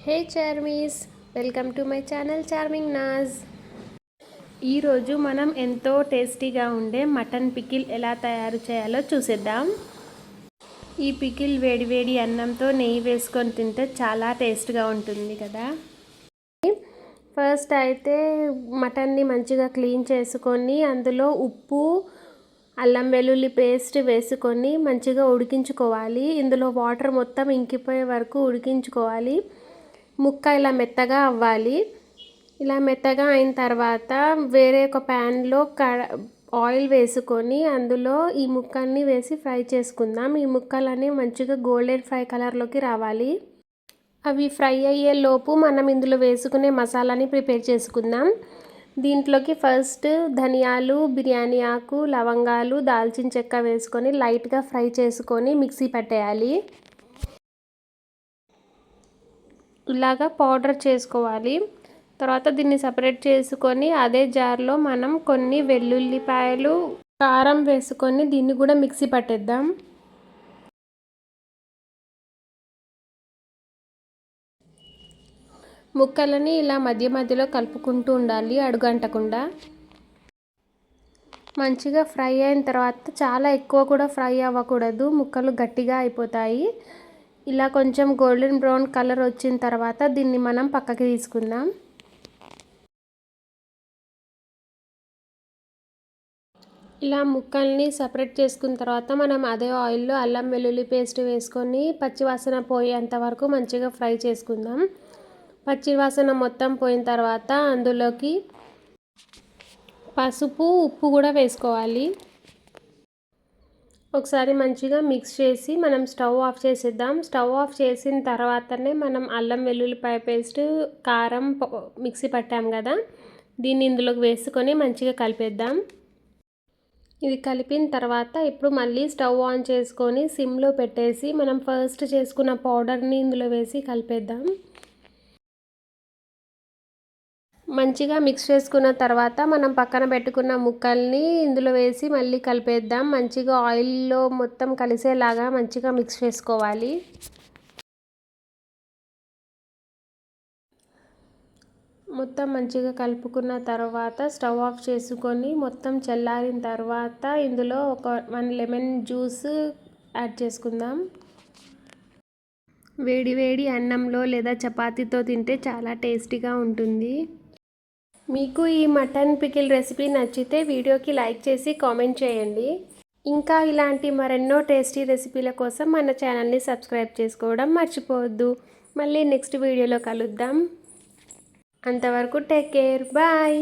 Hey Charmies, welcome to my channel charming Naaz. ఈరోజు మనం ఎంతో టేస్టీగా ఉండే మటన్ పికిల్ ఎలా తయారు చేయాలో చూసేద్దాం. ఈ పికిల్ వేడివేడి అన్నంతో నెయ్యి వేసుకొని తింటే చాలా టేస్ట్గా ఉంటుంది కదా. ఫస్ట్ అయితే మటన్ని మంచిగా క్లీన్ చేసుకొని అందులో ఉప్పు, అల్లం వెల్లుల్లి పేస్ట్ వేసుకొని మంచిగా ఉడికించుకోవాలి. ఇందులో వాటర్ మొత్తం ఇంకిపోయే వరకు ఉడికించుకోవాలి. ముక్క ఇలా మెత్తగా అవ్వాలి. ఇలా మెత్తగా అయిన తర్వాత వేరే ఒక ప్యాన్లో ఆయిల్ వేసుకొని అందులో ఈ ముక్కల్ని వేసి ఫ్రై చేసుకుందాం. ఈ ముక్కలన్నీ మంచిగా గోల్డెన్ ఫ్రై కలర్లోకి రావాలి. అవి ఫ్రై అయ్యే లోపు మనం ఇందులో వేసుకునే మసాలాని ప్రిపేర్ చేసుకుందాం. దీంట్లోకి ఫస్ట్ ధనియాలు, బిర్యానీ ఆకు, లవంగాలు, దాల్చిన చెక్క వేసుకొని లైట్గా ఫ్రై చేసుకొని మిక్సీ పట్టేయాలి. ఇలాగా పౌడర్ చేసుకోవాలి. తర్వాత దీన్ని సపరేట్ చేసుకొని అదే జార్లో మనం కొన్ని వెల్లుల్లిపాయలు, కారం వేసుకొని దీన్ని కూడా మిక్సీ పట్టేద్దాం. ముక్కలని ఇలా మధ్య మధ్యలో కలుపుకుంటూ ఉండాలి, అడుగంటకుండా. మంచిగా ఫ్రై అయిన తర్వాత చాలా ఎక్కువ కూడా ఫ్రై అవ్వకూడదు, ముక్కలు గట్టిగా అయిపోతాయి. ఇలా కొంచెం గోల్డెన్ బ్రౌన్ కలర్ వచ్చిన తర్వాత దీన్ని మనం పక్కకి తీసుకుందాం. ఇలా ముక్కల్ని సపరేట్ చేసుకున్న తర్వాత మనం అదే ఆయిల్లో అల్లం వెల్లుల్లి పేస్ట్ వేసుకొని పచ్చివాసన పోయేంత వరకు మంచిగా ఫ్రై చేసుకుందాం. పచ్చివాసన మొత్తం పోయిన తర్వాత అందులోకి పసుపు, ఉప్పు కూడా వేసుకోవాలి. ఒకసారి మంచిగా మిక్స్ చేసి మనం స్టవ్ ఆఫ్ చేసేద్దాం. స్టవ్ ఆఫ్ చేసిన తర్వాతనే మనం అల్లం వెల్లుల్లిపాయ పేస్ట్, కారం మిక్సీ పట్టాం కదా, దీన్ని ఇందులోకి వేసుకొని మంచిగా కలిపేద్దాం. ఇది కలిపిన తర్వాత ఇప్పుడు మళ్ళీ స్టవ్ ఆన్ చేసుకొని సిమ్లో పెట్టేసి మనం ఫస్ట్ చేసుకున్న పౌడర్ని ఇందులో వేసి కలిపేద్దాం. మంచిగా మిక్స్ చేసుకున్న తర్వాత మనం పక్కన పెట్టుకున్న ముక్కల్ని ఇందులో వేసి మళ్ళీ కలిపేద్దాం. మంచిగా ఆయిల్లో మొత్తం కలిసేలాగా మంచిగా మిక్స్ చేసుకోవాలి. మొత్తం మంచిగా కలుపుకున్న తర్వాత స్టవ్ ఆఫ్ చేసుకొని మొత్తం చల్లారిన తర్వాత ఇందులో ఒక 1 లెమన్ జ్యూస్ యాడ్ చేసుకుందాం. వేడి వేడి అన్నంలో లేదా చపాతీతో తింటే చాలా టేస్టీగా ఉంటుంది. మీకు ఈ మటన్ పికిల్ రెసిపీ నచ్చితే వీడియోకి లైక్ చేసి కామెంట్ చేయండి. ఇంకా ఇలాంటి మరెన్నో టేస్టీ రెసిపీల కోసం మన ఛానల్ని సబ్స్క్రైబ్ చేసుకోవడం మర్చిపోవద్దు. మళ్ళీ నెక్స్ట్ వీడియోలో కలుద్దాం. అంతవరకు టేక్ కేర్, బాయ్.